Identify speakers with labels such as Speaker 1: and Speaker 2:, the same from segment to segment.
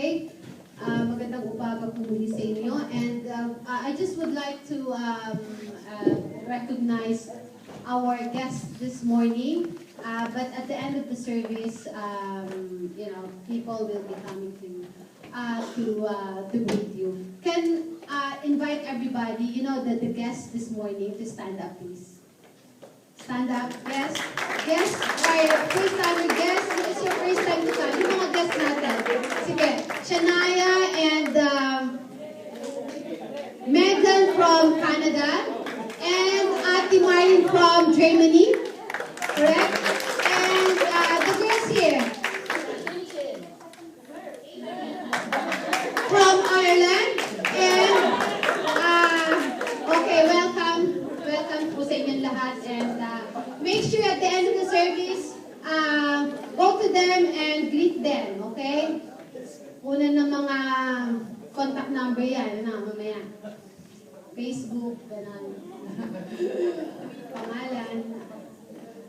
Speaker 1: Okay. Magandang umaga po muli sa inyo. And I just would like to recognize our guest this morning. But at the end of the service, people will be coming to greet you. Can invite everybody, the guest this morning to stand up, please. Stand up, guest. Guest, or first time guest, it's your first time to come. Yung mga guest natin. Sige, Shania and Megan from Canada and Ate Marin from Germany. Correct? And the girls here. From Ireland. And, okay, welcome. Welcome po sa inyong lahat. And make sure at the end of the service, go to them and greet them, okay? Una ng mga contact number yan, mamaya. Facebook, ganun. Pangalan.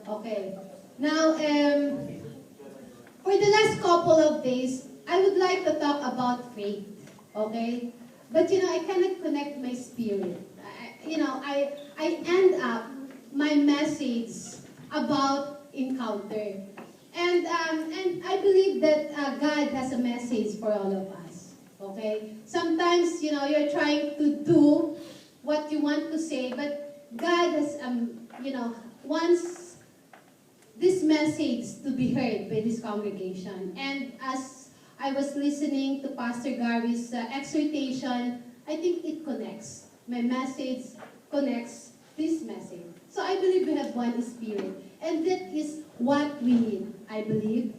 Speaker 1: Okay. Now, for the last couple of days, I would like to talk about faith, okay? But, I cannot connect my spirit. I end up my message about encounter. And I believe that God has a message for all of us. Okay? Sometimes, you're trying to do what you want to say, but God has, wants this message to be heard by this congregation. And as I was listening to Pastor Gary's exhortation, I think it connects. My message connects this message. So I believe we have one spirit. And that is what we need, I believe.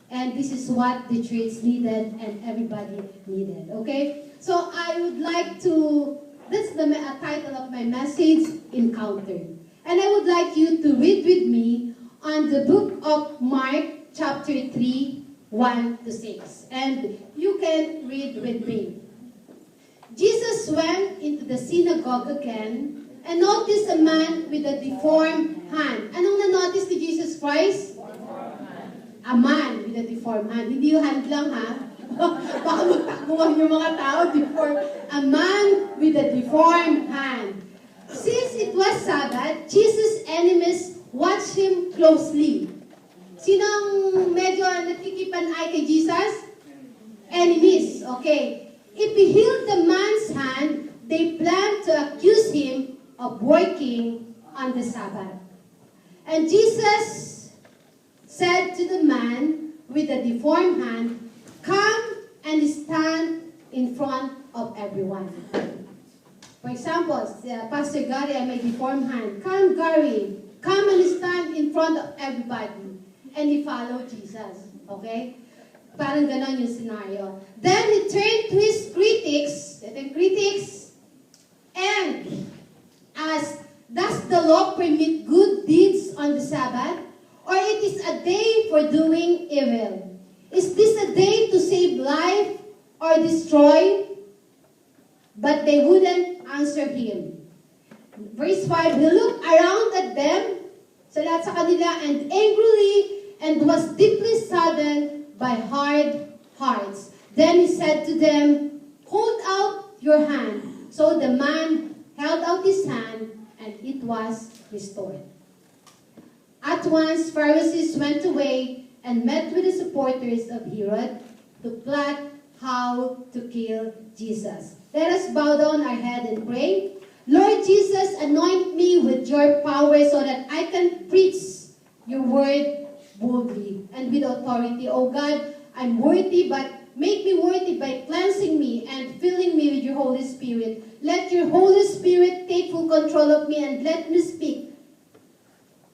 Speaker 1: And this is what the church needed and everybody needed. Okay? So I would like to, that's the title of my message, Encounter. And I would like you to read with me on the book of Mark, chapter 3, 1 to 6. And you can read with me. Jesus went into the synagogue again and noticed a man with a deformed hand. Anong na-notice ni Jesus Christ? A man with a deformed hand. Hindi yung hand lang, ha? Baka magtakbuhan yung mga tao, deformed. A man with a deformed hand. Since it was Sabbath, Jesus' enemies watched him closely. Sinong medyo natikipan ay kay Jesus? Enemies, okay. If he healed the man's hand, they planned to accuse him of working on the Sabbath. And Jesus said to the man with the deformed hand, "Come and stand in front of everyone." For example, Pastor Gary, I may deformed hand. "Come, Gary, come and stand in front of everybody." And he followed Jesus. Okay? Parang ganon yung scenario. Then he turned to his critics, and asked, "Does the law permit good deeds on the Sabbath? Or it is a day for doing evil? Is this a day to save life or destroy?" But they wouldn't answer him. Verse 5, he looked around at them, sa lahat sa kanila, and angrily, and was deeply saddened by hard hearts. Then he said to them, "Hold out your hand." So the man held out his hand, and it was restored. At once, Pharisees went away and met with the supporters of Herod to plot how to kill Jesus. Let us bow down our head and pray. Lord Jesus, anoint me with your power so that I can preach your word boldly and with authority. Oh God, I'm worthy, but make me worthy by cleansing me and filling me with your Holy Spirit. Let your Holy Spirit take full control of me and let me speak,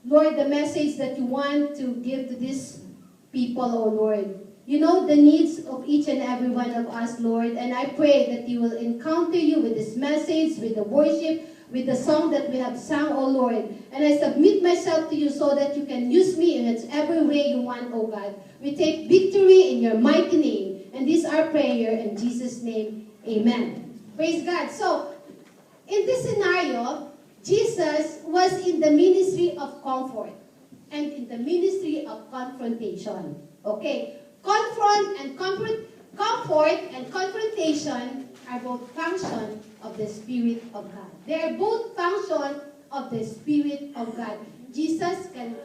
Speaker 1: Lord, the message that you want to give to these people, oh Lord. You know the needs of each and every one of us, Lord, and I pray that you will encounter you with this message, with the worship, with the song that we have sung, oh Lord. And I submit myself to you so that you can use me in every way you want, oh God. We take victory in your mighty name. And this is our prayer in Jesus' name. Amen. Praise God. So, in this scenario, Jesus was in the ministry of comfort and in the ministry of confrontation. Okay? Confront and comfort Comfort and confrontation are both function of the Spirit of God. They are both function of the Spirit of God. Jesus can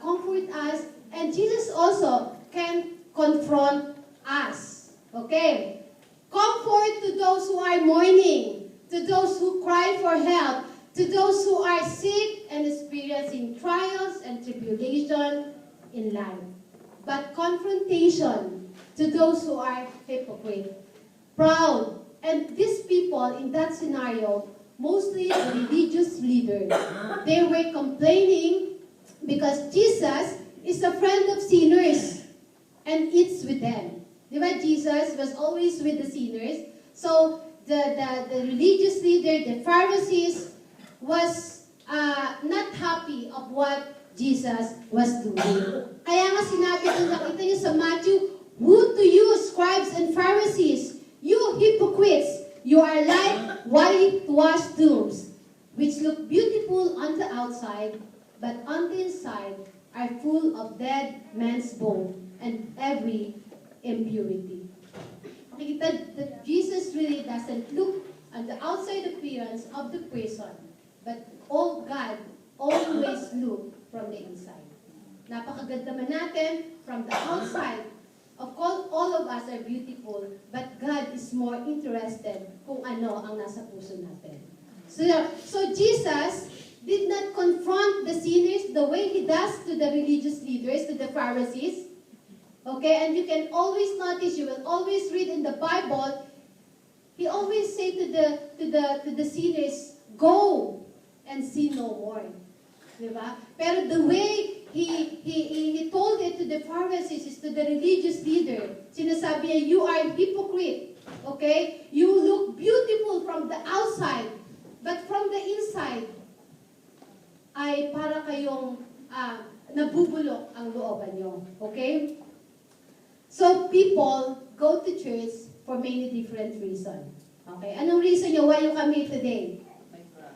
Speaker 1: comfort us, and Jesus also can confront us. Okay? Comfort to those who are mourning, to those who cry for help, to those who are sick and experiencing trials and tribulation in life. But confrontation to those who are hypocrite, proud, and these people in that scenario, mostly the religious leaders, they were complaining because Jesus is a friend of sinners and eats with them. Diba? Jesus was always with the sinners. So the religious leader, the Pharisees, was not happy of what Jesus was doing. Kaya nga sinabi kung nakita niyo sa Matthew, "Woe to you, scribes and Pharisees, you hypocrites! You are like whitewashed tombs, which look beautiful on the outside, but on the inside are full of dead men's bones and every impurity." Nakikita that Jesus really doesn't look at the outside appearance of the person, but all God always look from the inside. Napakaganda man natin from the outside. Of course, all of us are beautiful, but God is more interested kung ano ang nasa puso natin. So Jesus did not confront the sinners the way He does to the religious leaders, to the Pharisees. Okay, and you can always notice, you will always read in the Bible, He always say to the sinners, "Go and sin no more." Diba? Pero the way he told it to the Pharisees, is to the religious leader. Sinasabi niya, "You are a hypocrite." Okay? You look beautiful from the outside, but from the inside, ay para kayong nabubulok ang looban nyo. Okay? So people go to church for many different reasons. Okay? Anong reason nyo why you come here today?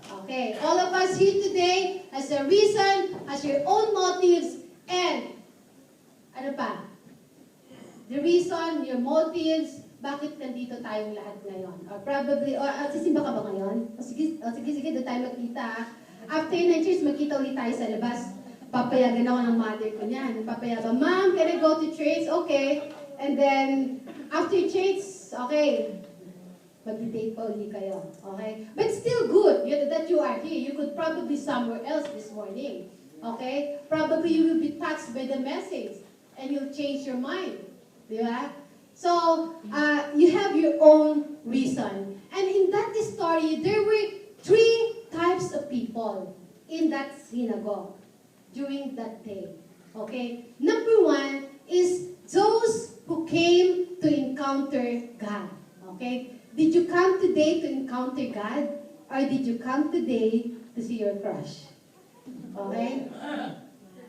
Speaker 1: Okay, all of us here today has a reason, has your own motives, and ano pa? The reason, your motives, bakit nandito tayong lahat ngayon? Or probably, or sisimba ka ba ngayon? Sige, doon tayo magkita. After ng church, magkita ulit tayo sa labas. Papayagan ako ng mother ko niyan. Papayagan, "Ma'am, can I go to church?" Okay. And then, after church, okay, mag-date pa uli kayo. Okay? But still good that you are here. You could probably somewhere else this morning. Okay? Probably you will be touched by the message and you'll change your mind. Diba? So, you have your own reason. And in that story, there were 3 types of people in that synagogue during that day. Okay? Number 1 is those who came to encounter God. Okay? Did you come today to encounter God? Or did you come today to see your crush? Okay?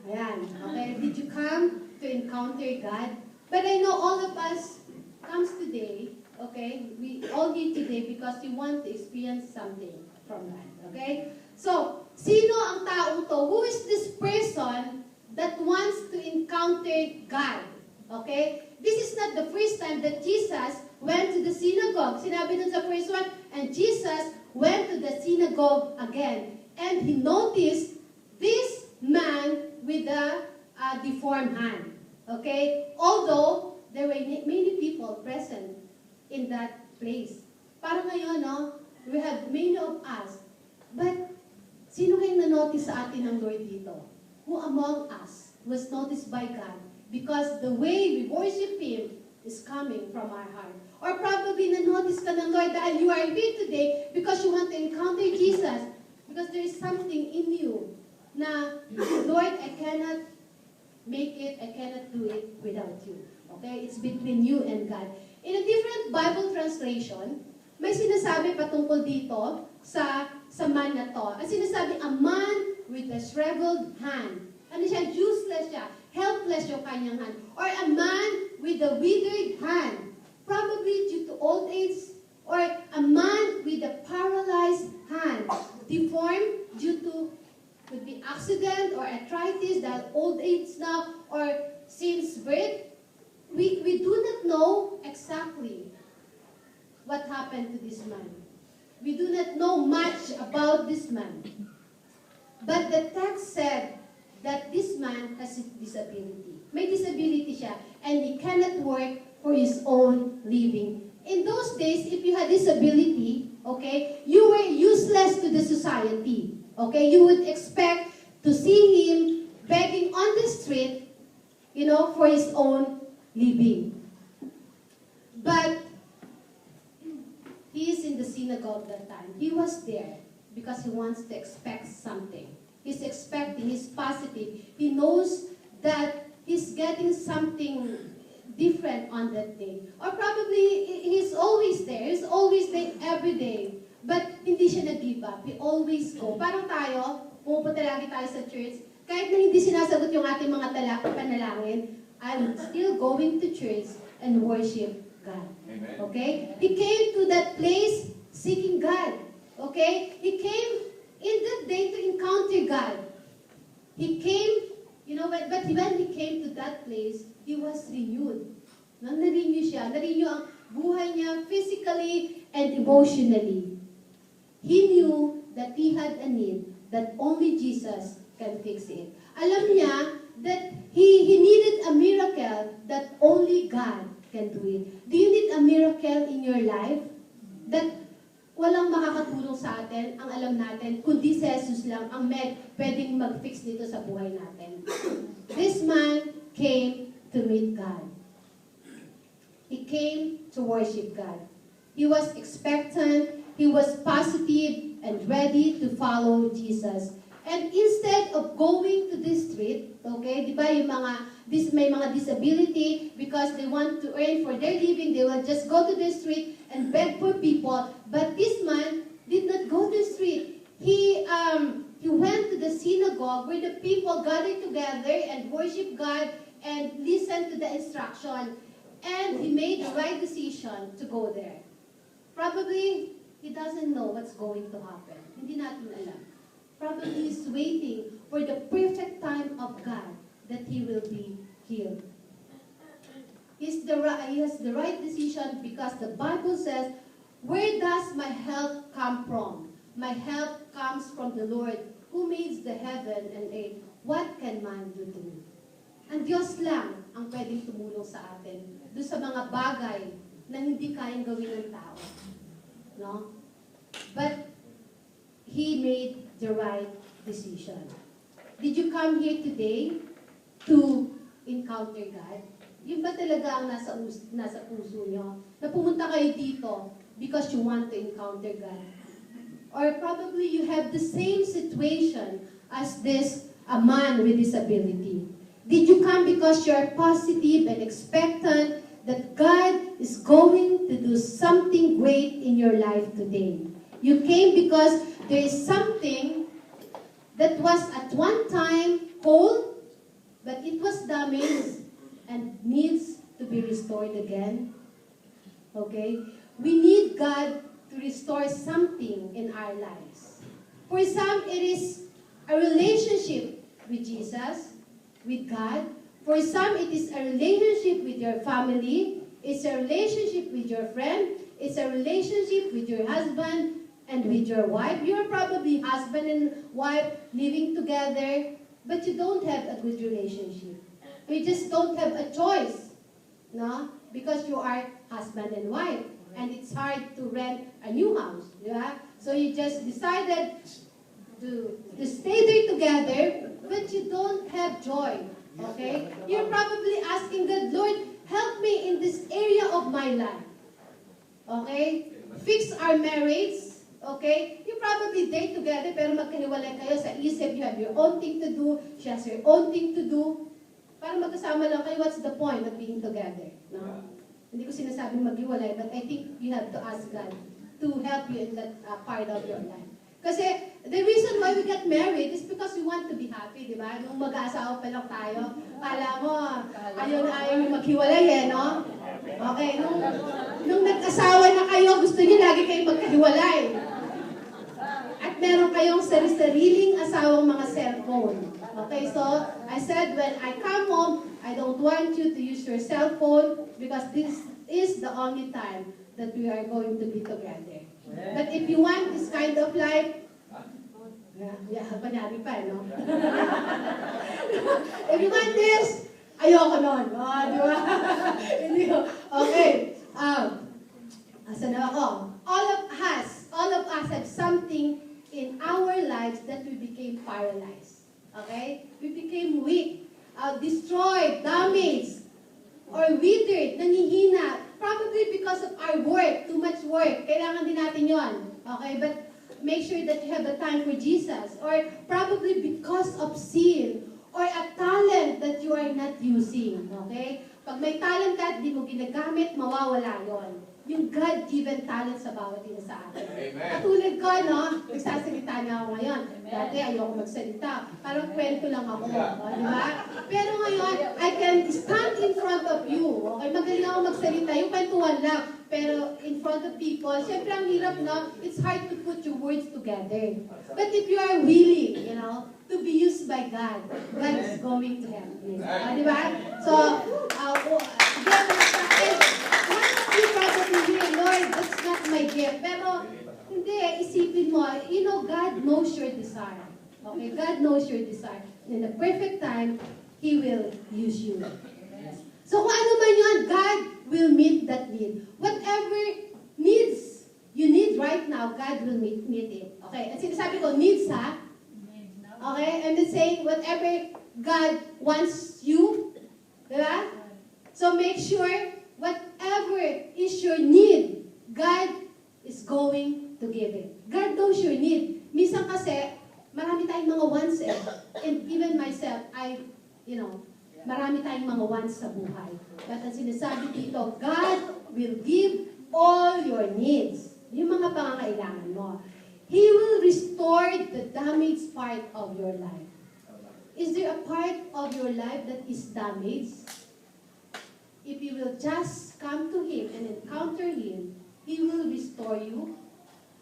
Speaker 1: Ayan. Okay? Did you come to encounter God? But I know all of us comes today, okay? We all here today because we want to experience something from God. Okay? So, sino ang taong to? Who is this person that wants to encounter God? Okay? This is not the first time that Jesus went to the synagogue. Sinabi dun sa first one, and Jesus went to the synagogue again. And he noticed this man with a deformed hand. Okay? Although, there were many people present in that place. Parang ngayon, no? We have many of us. But, sino kayong na-notice sa atin ng Lord dito? Who among us was noticed by God? Because the way we worship Him is coming from our heart. Or probably na-notice ka ng Lord dahil you are here today because you want to encounter Jesus. Because there is something in you na, "Lord, I cannot make it, I cannot do it without you." Okay? It's between you and God. In a different Bible translation, may sinasabi patungkol dito sa man na to. Ang sinasabi, a man with a shriveled hand. Ano siya? Useless siya. Helpless yung kanyang hand. Or a man with a withered hand. Probably due to old age. Or a man with a paralyzed hand. Deformed due to, could be accident or arthritis, dahil old age now, or since birth. we do not know exactly what happened to this man. We do not know much about this man. But the text said that this man has a disability. May disability siya, and he cannot work for his own living. In those days, if you had disability, okay, you were useless to the society. Okay, you would expect to see him begging on the street, for his own living. But he is in the synagogue that time. He was there because he wants to expect something. He's expecting, he's positive. He knows that he's getting something different on that day. Or probably he's always there. He's always there every day. But hindi siya nag-give up. He always go. Parang tayo, pumupunta lagi tayo sa church. Kahit na hindi sinasagot yung ating mga panalangin, I'm still going to church and worship God.
Speaker 2: Amen.
Speaker 1: Okay? He came to that place seeking God. Okay? He came in that day to encounter God. He came, but when he came to that place, he was renewed. Na-renew siya. Na-renew ang buhay niya physically and emotionally. He knew that he had a need that only Jesus can fix it. Alam niya that he needed a miracle that only God can do it. Do you need a miracle in your life? That walang makakatulong sa atin, ang alam natin, kundi si Jesus lang ang pwedeng mag-fix dito sa buhay natin. This man came to meet God. He came to worship God. He was expectant, he was positive, and ready to follow Jesus. And instead of going to this street, okay, di ba yung may mga disability, because they want to earn for their living, they will just go to the street and beg for people. But this man did not go to the street. He went to the synagogue where the people gathered together and worship God and listen to the instruction. And he made the right decision to go there. Probably, he doesn't know what's going to happen. Hindi natin alam. Probably he's waiting for the perfect time of God that he will be healed. He has the right decision because the Bible says, where does my help come from? My help comes from the Lord who made the heaven and earth. What can man do to me? Ang Diyos lang ang pwedeng tumulong sa atin doon sa mga bagay na hindi kayang gawin ng tao. No? But he made the right decision. Did you come here today to encounter God? Yun ba talaga ang nasa puso nyo? Na pumunta kayo dito because you want to encounter God? Or probably you have the same situation as a man with disability. Did you come because you're positive and expectant that God is going to do something great in your life today? You came because there is something that was at one time whole, but it was damaged and needs to be restored again. Okay? We need God to restore something in our lives. For some, it is a relationship with Jesus, with God. For some, it is a relationship with your family. It's a relationship with your friend. It's a relationship with your husband and with your wife. You're probably husband and wife living together, but you don't have a good relationship. You just don't have a choice, no? Because you are husband and wife, and it's hard to rent a new house, yeah? So you just decided to stay there together, but you don't have joy, okay? You're probably asking God, Lord, help me in this area of my life, okay? Fix our marriage. Okay? You probably date together, pero magkahiwalay kayo sa isip. You have your own thing to do. She has her own thing to do. Para magkasama lang kayo, what's the point of being together? No? Hindi ko sinasabing maghiwalay, but I think you have to ask God to help you in that part of your life. Kasi the reason why we get married is because we want to be happy, di ba? Nung mag-aasawa pa lang tayo, kala mo, ayaw yung maghiwalay eh, no? Okay, nung nag-asawa na kayo, gusto niyo lagi kayong magkahiwalay. At meron kayong sariling asawang mga cellphone. Okay, so I said when I come home, I don't want you to use your cell phone because this is the only time that we are going to be together. But if you want this kind of life, panyari pa, no? If you want this, ayoko nun. Oh, di ba? Okay. Asa na ako? All of us have something in our lives that we became paralyzed. Okay? We became weak, destroyed, damaged, or withered, nangihina. Probably because of our work, too much work. Kailangan din natin yon. Okay? But make sure that you have the time for Jesus. Or probably because of sin. Or a talent that you are not using. Okay? Pag may talent ka at di mo ginagamit, mawawala yon. Yung God-given talent sa bawat isa sa atin. Katulad ko, no? Nagsasalita na ako ngayon. Dati ayoko magsalita. Parang kwento lang ako. Di ba? Pero ngayon, I can stand in front of you. Okay? Magaling ako magsalita. Yung kwentuhan lang. Pero in front of people, syempre ang hirap, no? It's hard to put your words together. But if you are willing, to be used by God, God is going to help you. Di ba? So, you probably hear, Lord, that's not my gift. Pero, hindi, isipin mo, God knows your desire. Okay? God knows your desire. In the perfect time, He will use you. So, kung ano man yun, God will meet that need. Whatever needs you need right now, God will meet it. Okay? At sinasabi ko, needs ha? Okay? I'm just saying, whatever God wants you, diba? So, make sure, whatever is your need, God is going to give it. God knows your need. Minsan kasi, marami tayong mga wants eh. And even myself, marami tayong mga wants sa buhay. At ang sinasabi dito, God will give all your needs. Yung mga pangangailangan mo. He will restore the damaged part of your life. Is there a part of your life that is damaged? If you will just come to Him and encounter Him, He will restore you.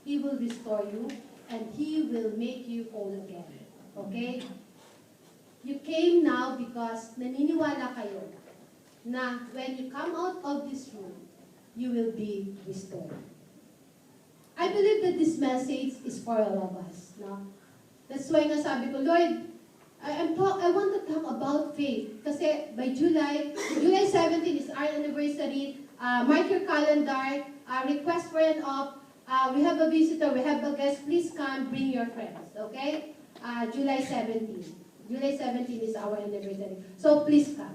Speaker 1: He will restore you. And He will make you whole again. Okay? You came now because naniniwala kayo na when you come out of this room, you will be restored. I believe that this message is for all of us. No? That's why nga sabi ko, Lord, I want to talk about faith. Kasi by July 17 is our anniversary. Mark your calendar. Request for an off. We have a visitor. We have a guest. Please come. Bring your friends. Okay? July 17. July 17 is our anniversary. So please come.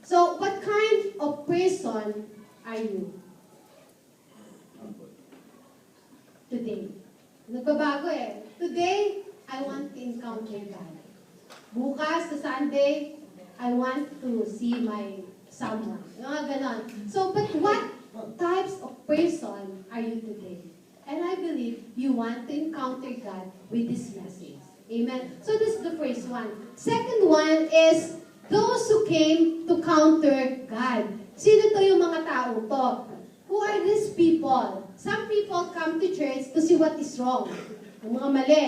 Speaker 1: So what kind of person are you? Today. Nagbabago eh. Today, I want to encounter God. Bukas, sa Sunday, I want to see my someone. Ganon. So, but what types of person are you today? And I believe you want to encounter God with this message. Amen. So this is the first one. Second one is those who came to counter God. Sino to yung mga tao to? Who are these people? Some people come to church to see what is wrong. Ang mga mali.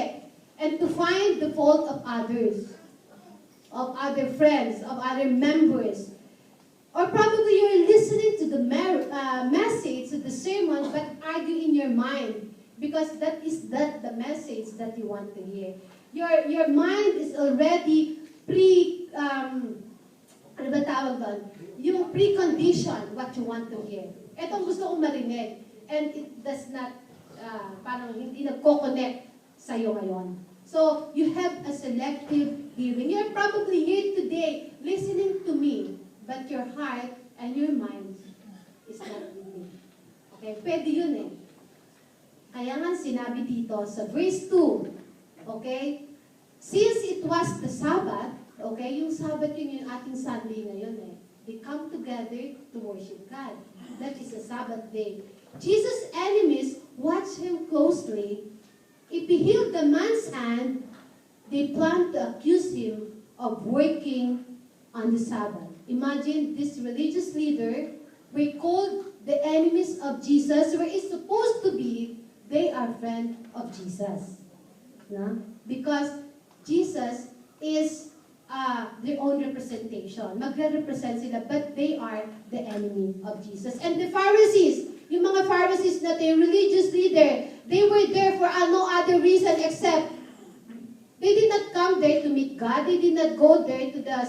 Speaker 1: And to find the fault of others. Of other friends, of other members. Or probably you're listening to the message, to the sermon, but argue in your mind. Because that is the message that you want to hear. Your mind is already ano ba tawag doon? Yung precondition what you want to hear. Etong gusto kong marinig. And it does not, parang hindi nagko-connect sa'yo ngayon. So, you have a selective hearing. You're probably here today listening to me, but your heart and your mind is not with me. Okay? Pwede yun eh. Kaya nga sinabi dito sa verse 2, okay? Since it was the Sabbath, okay? Yung Sabbath yun yung ating Sunday ngayon eh. They come together to worship God. That is a Sabbath day. Jesus' enemies watched him closely. If he healed the man's hand, they planned to accuse him of working on the Sabbath. Imagine this religious leader were called the enemies of Jesus, where it's supposed to be they are friends of Jesus. No? Because Jesus is their own representation. Magre-represent sila, but they are the enemy of Jesus. And the Pharisees, yung mga Pharisees na the religious leader, they were there for no other reason except they did not come there to meet God. They did not go there to the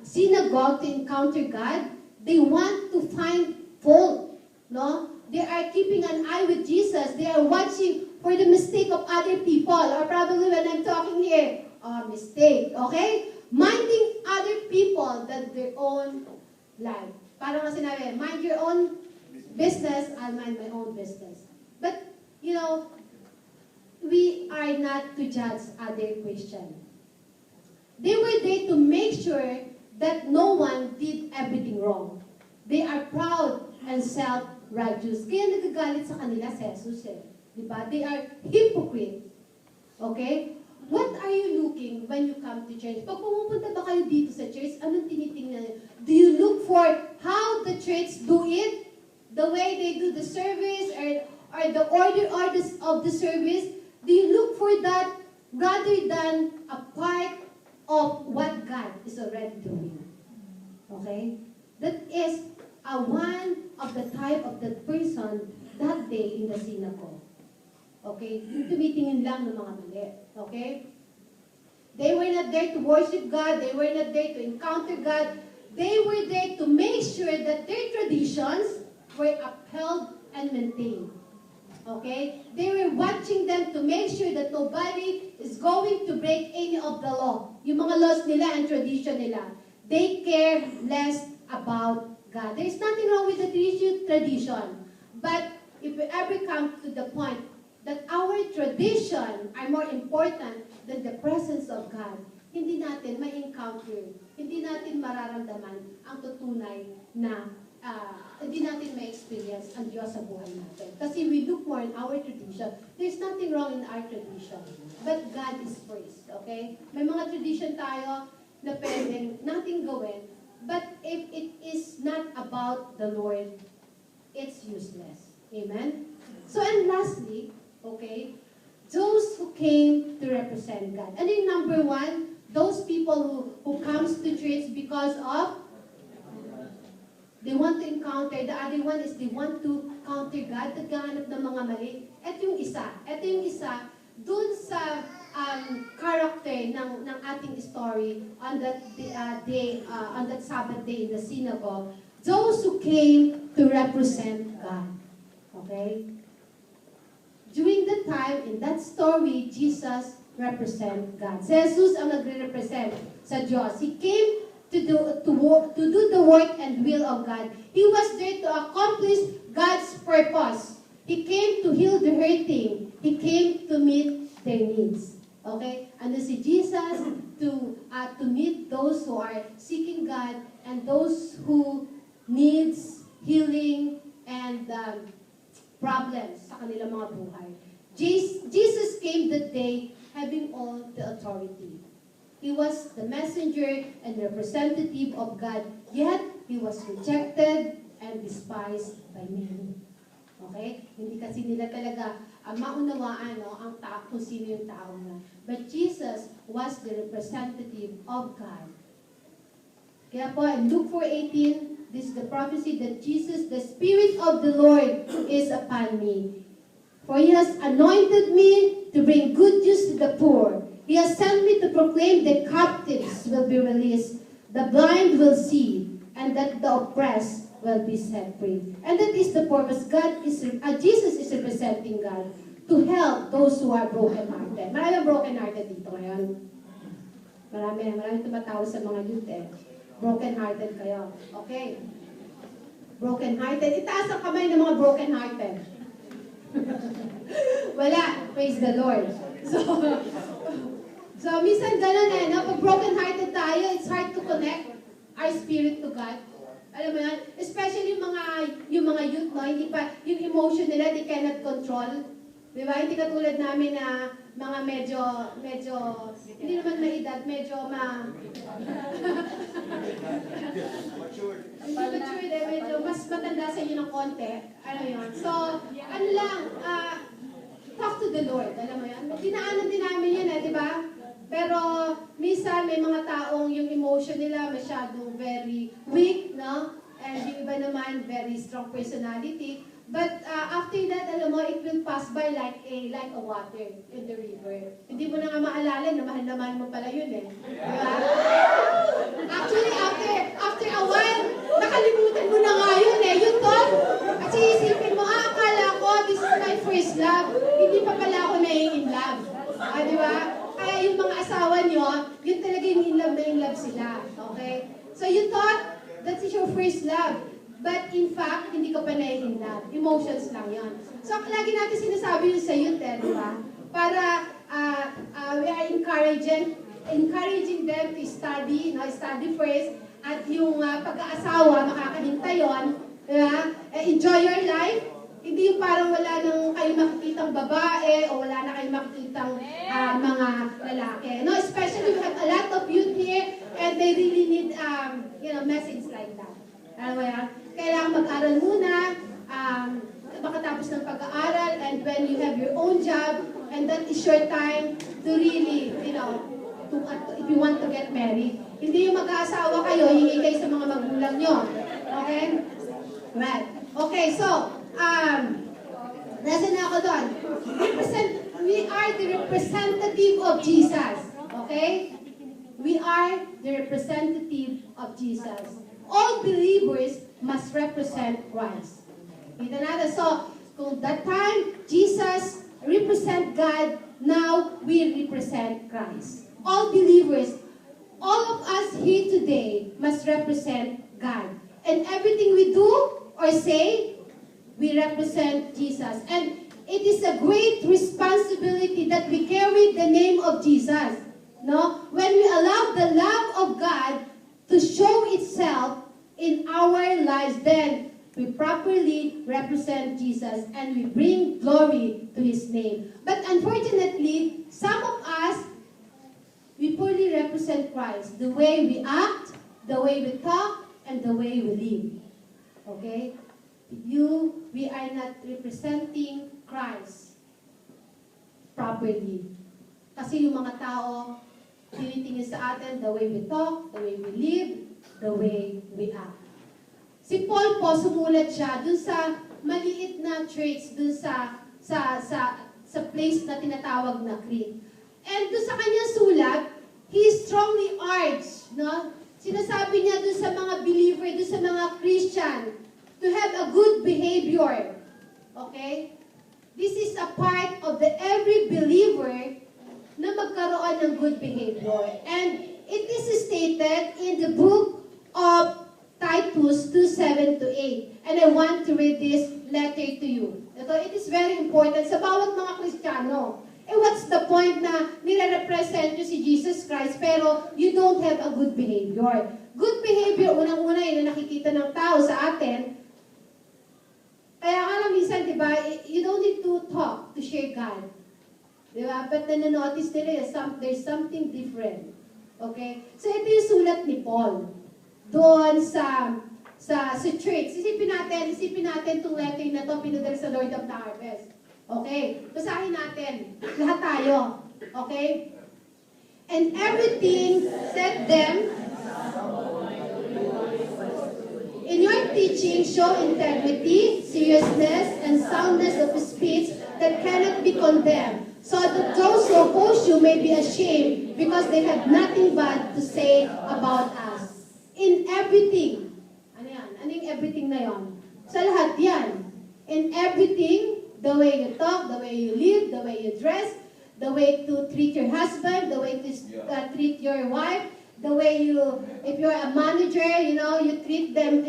Speaker 1: synagogue to encounter God. They want to find fault. No? They are keeping an eye with Jesus. They are watching for the mistake of other people. Or probably when I'm talking here, mistake. Okay? Minding other people than their own life. Parang nga sinabi, mind your own business, I'll mind my own business. But, we are not to judge other Christians. They were there to make sure that no one did everything wrong. They are proud and self-righteous. Kaya nagagalit sa kanila si Jesus eh. Diba? They are hypocrites. Okay? What are you looking when you come to church? Pag pumupunta ba kayo dito sa church, anong tinitingnan niyo? Do you look for how the church do it? The way they do the service or the order of the service? Do you look for that rather than a part of what God is already doing? Okay? That is one of the type of that person that day in the synagogue. Okay? Tumitingin lang ng mga mali. Okay? They were not there to worship God. They were not there to encounter God. They were there to make sure that their traditions were upheld and maintained. Okay? They were watching them to make sure that nobody is going to break any of the law. Yung mga laws nila and tradition nila. They care less about God. There's nothing wrong with the tradition. But if we ever come to the point that our tradition are more important than the presence of God, hindi natin ma-encounter, hindi natin mararamdaman ang tutunay na, hindi natin ma-experience ang Diyos sa buhay natin. Kasi we look more in our tradition. There's nothing wrong in our tradition. But God is first, okay? May mga tradition tayo na pwedeng nating gawin, but if it is not about the Lord, it's useless. Amen? So, and lastly, okay, those who came to represent God. And in number one, those people who comes to church because of they want to encounter. The other one is they want to counter God. Naghahanap ng mga mali. Ito yung isa. Dun sa character ng ating story on that day, on that Sabbath day in the synagogue. Those who came to represent God. Okay? During the time, in that story, Jesus represent God. Si Jesus ang nagre-represent sa Diyos. He came to do the work and will of God. He was there to accomplish God's purpose. He came to heal the hurting. He came to meet their needs. Okay? And si Jesus to meet those who are seeking God and those who needs healing and problems sa kanilang mga buhay. Jesus came that day having all the authority. He was the messenger and representative of God, yet he was rejected and despised by many. Okay? Hindi kasi nila talaga maunawaan ang tao, kung sino yung tao na. But Jesus was the representative of God. Kaya po, in Luke 4:18, this is the prophecy that Jesus, the Spirit of the Lord, is upon me. For He has anointed me to bring good news to the poor. He has sent me to proclaim the captives will be released, the blind will see, and that the oppressed will be set free. And that is the purpose. Jesus is representing God to help those who are broken-hearted. Maraming broken-hearted dito ngayon. Maraming tumatawa sa mga youth eh. Broken-hearted kayo. Okay. Broken-hearted. Itaas ang kamay ng mga broken-hearted. Wala. Praise the Lord. So minsan ganun eh, no? Pag broken-hearted tayo, it's hard to connect our spirit to God. Alam mo yan? Especially yung mga youth, no? Hindi pa, yung emotion nila, they cannot control. Di ba? Hindi katulad namin na mga medyo, hindi naman may edad, medyo matured eh, medyo mas matanda sa inyo ng konti. Ano yun? So, ano lang, talk to the Lord. Alam mo yan? Dinaanan din namin yan eh, di ba? Pero minsan may mga taong yung emotion nila masyadong very weak, no? And yung iba naman very strong personality. But after that, alam mo, it will pass by like a water in the river. Hindi mo na nga maalala na mahal mo pala yun eh. Diba? Actually, after a while, nakalimutan mo na nga yun eh. Yung thought, at siisipin mo, akala ko, this is my first love. Hindi pa pala ako in love. Diba? Kaya yung mga asawa nyo, yun talaga yung in love sila. Okay? So you thought, that is your first love. But in fact, hindi ka pa in love. Emotions lang yon. So, lagi natin sinasabi yun sa youth, di ba? Para we are encouraging them to study, study first, at yung pag-aasawa, makakahintay yun, di ba? Enjoy your life. Hindi yung parang wala nang kayo makikitang babae o wala na kayo makikitang mga lalaki. No, especially we have a lot of youth here and they really need message like that. Alam mo yan? Kailangan mag-aral muna, makatapos ng pag-aaral, and when you have your own job, and that is your time to really, if you want to get married. Hindi yung mag-aasawa kayo, hingi kayo sa mga magulang nyo. Okay? Right. Okay, so, nasa na ako doon. We are the representative of Jesus. Okay? We are the representative of Jesus. All believers must represent Christ. So, kung that time, Jesus represent God, now we represent Christ. All believers, all of us here today must represent God. And everything we do or say, we represent Jesus. And it is a great responsibility that we carry the name of Jesus. No? When we allow the love of God to show itself in our lives, then we properly represent Jesus and we bring glory to His name. But unfortunately, some of us, we poorly represent Christ. The way we act, the way we talk, and the way we live. Okay? We are not representing Christ properly. Kasi yung mga tao, tinitingin sa atin, the way we talk, the way we live, the way we act. Si Paul po, sumulat siya dun sa maliit na church, dun sa place na tinatawag na Crete. And dun sa kanyang sulat, he strongly urged, no? Sinasabi niya dun sa mga believer, dun sa mga Christian, to have a good behavior. Okay? This is a part of every believer na magkaroon ng good behavior. And it is stated in the book of Titus 2:7-8. And I want to read this letter to you. It is very important sa bawat mga Kristiyano. What's the point na nire-represent nyo si Jesus Christ pero you don't have a good behavior? Good behavior, unang-una yun na nakikita ng tao sa atin. Kaya nga lang minsan, di ba, you don't need to talk to share God. Di ba? But nanonotice nila, there's something different. Okay? So ito yung sulat ni Paul. Doon sa church. Isipin natin itong letter na ito, pinadala sa Lord of the Harvest. Okay? Basahin natin. Lahat tayo. Okay? And everything said them, in your teaching, show integrity, seriousness, and soundness of speech that cannot be condemned, so that those who oppose you may be ashamed because they have nothing bad to say about us. In everything. Ano yan? Ano yung everything na yon? Sa lahat yan. In everything, the way you talk, the way you live, the way you dress, the way to treat your husband, the way to treat your wife, the way if you're a manager, you treat them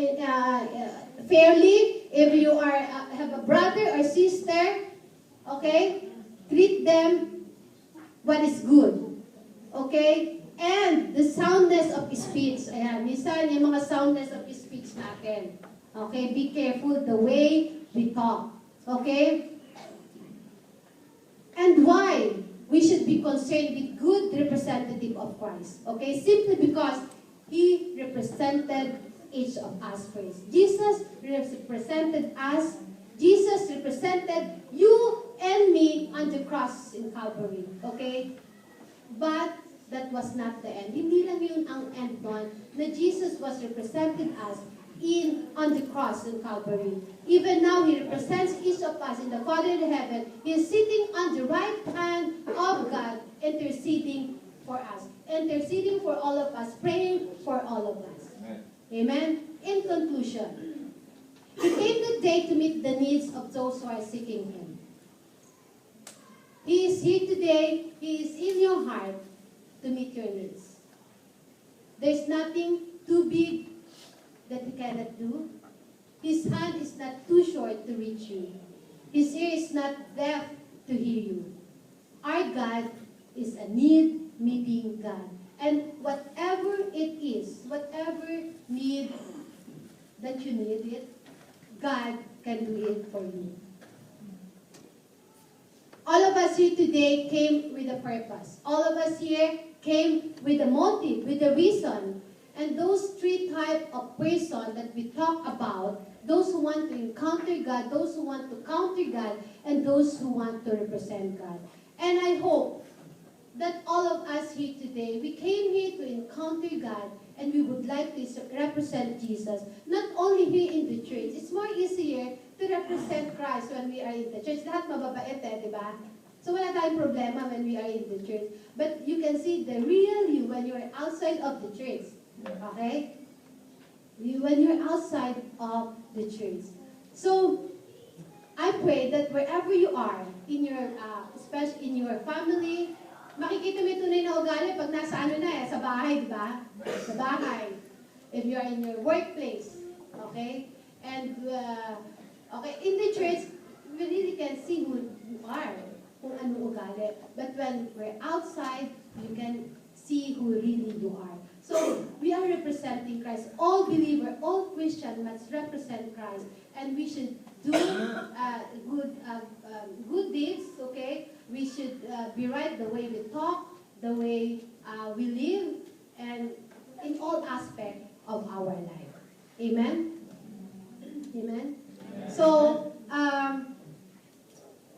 Speaker 1: fairly. If you have a brother or sister, okay, treat them what is good. Okay? And the soundness of speech. Ayan, minsan yung mga soundness of speech natin. Okay? Be careful the way we talk. Okay? And why we should be concerned with good representative of Christ. Okay? Simply because He represented each of us first. Jesus represented us. Jesus represented you and me on the cross in Calvary. Okay? But that was not the end. Hindi lang yun ang end nun, na Jesus was represented us on the cross in Calvary. Even now, He represents each of us in the Father in heaven. He is sitting on the right hand of God, interceding for us. Interceding for all of us, praying for all of us. Amen. Amen. In conclusion, He came today to meet the needs of those who are seeking Him. He is here today. He is in your heart to meet your needs. There's nothing too big that He cannot do. His hand is not too short to reach you. His ear is not deaf to hear you. Our God is a need-meeting God. And whatever it is, whatever need that you need it, God can do it for you. All of us here today came with a purpose. All of us here came with a motive, with a reason. And those three types of person that we talk about, those who want to encounter God, those who want to counter God, and those who want to represent God. And I hope that all of us here today, we came here to encounter God, and we would like to represent Jesus, not only here in the church. It's more easier to represent Christ when we are in the church. Lahat mababait di ba? So wala tayong problema when we are in the church. But you can see the real you when you are outside of the church. Okay? When you're outside of the church. So, I pray that wherever you are, in your, especially in your family, makikita mo yung tunay na ugali pag nasa sa bahay, di ba? Sa bahay. If you are in your workplace. Okay? And, okay, in the church, we really can see who you are, kung anong ugali. But when we're outside, you can see who really you are. So, we are representing Christ. All believer, all Christian must represent Christ. And we should do good deeds, okay? We should be right the way we talk, the way we live, and in all aspects of our life. Amen? Amen? So,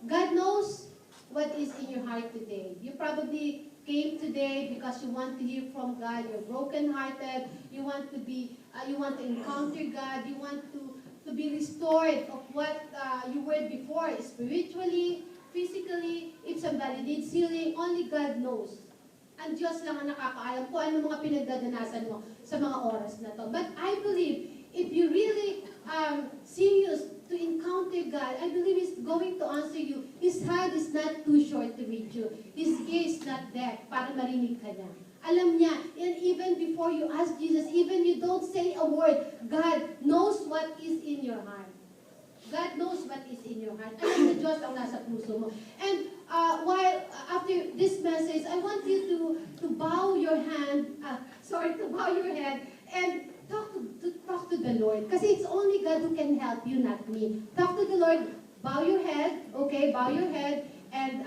Speaker 1: God knows what is in your heart today. You probably came today because you want to hear from God. You're brokenhearted. You want to be, you want to encounter God. You want to be restored of what you were before, spiritually, physically. If somebody needs healing, only God knows. Ang Diyos lang ang nakakaalam kung ano mga pinagdadanasan mo sa mga oras na to. But I believe, if you really serious to encounter God, I believe He's going to answer you. His hand is not too short to reach you. His ear is not deaf para marinig ka niya. Alam niya, and even before you ask Jesus, even you don't say a word, God knows what is in your heart. God knows what is in your heart. Alam na Diyos ang nasa puso mo. And while after this message, I want you to bow your hand, to bow your head and talk to the Lord. Kasi it's only God who can help you, not me. Talk to the Lord. Bow your head, okay? Bow your head and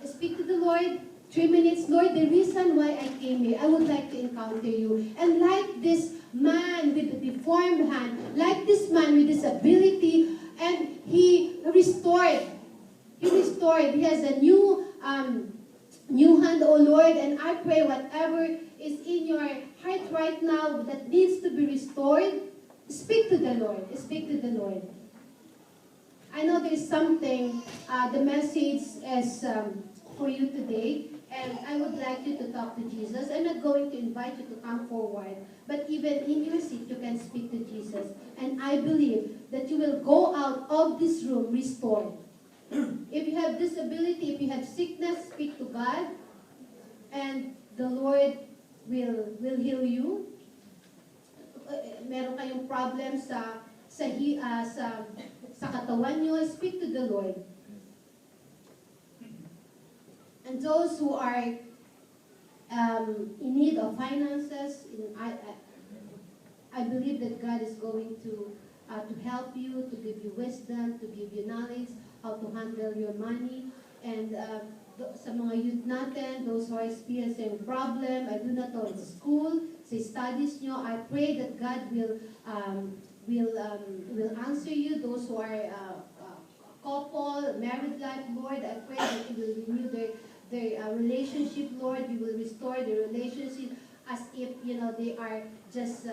Speaker 1: speak to the Lord. 3 minutes. Lord, the reason why I came here, I would like to encounter you. And like this man with the deformed hand, like this man with disability, and he restored. He restored. He has a new hand, oh Lord, and I pray whatever is in your heart right now that needs to be restored, speak to the Lord. Speak to the Lord. I know there's something, the message is for you today, and I would like you to talk to Jesus. I'm not going to invite you to come forward, but even in your seat, you can speak to Jesus. And I believe that you will go out of this room restored. If you have disability, if you have sickness, speak to God, and the Lord will heal you. Meron kayong problem sa katawan nyo, speak to the Lord. And those who are in need of finances, I believe that God is going to help you, to give you wisdom, to give you knowledge, how to handle your money. And sa mga youth natin, those who are experiencing problem, I do not know, in school, sa studies nyo, I pray that God will answer you. Those who are couple, married life, Lord, I pray that you will renew their relationship, Lord. You will restore the relationship as if, they are just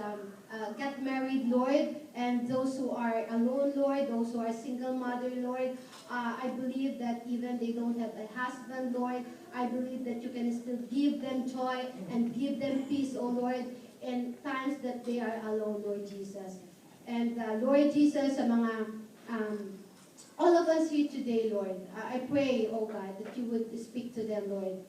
Speaker 1: get married, Lord. And those who are alone, Lord, those who are single mother, Lord, I believe that even they don't have a husband, Lord, I believe that you can still give them joy and give them peace, oh Lord, in times that they are alone, Lord Jesus. And Lord Jesus, sa mga all of us here today, Lord, I pray, oh God, that you would speak to them, Lord.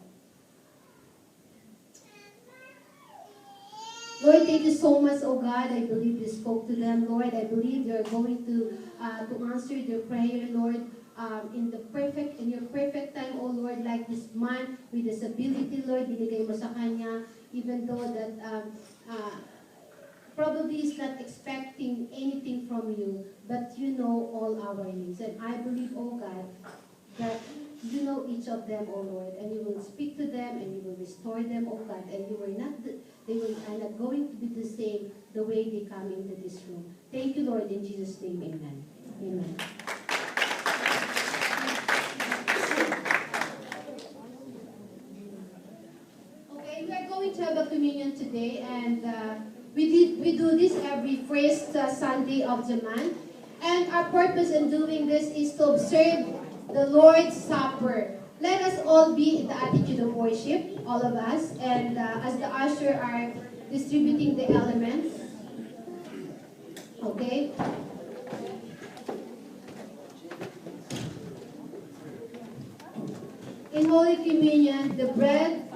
Speaker 1: Lord, thank you so much, oh God. I believe you spoke to them, Lord. I believe you're going to answer their prayer, Lord, in your perfect time, oh Lord, like this man with disability, Lord, binigay mo sa kanya, even though that probably is not expecting anything from you, but you know all our needs. And I believe, oh God, that you know each of them, oh Lord, and you will speak to them and you will restore them, oh God, and they are not going to be the same the way they come into this room. Thank you, Lord, in Jesus' name, amen. Amen. Okay, we are going to have a communion today, and we do this every first Sunday of the month. And our purpose in doing this is to observe the Lord's Supper. Let us all be in the attitude of worship, all of us. And as the usher are distributing the elements. Okay? In Holy Communion, the bread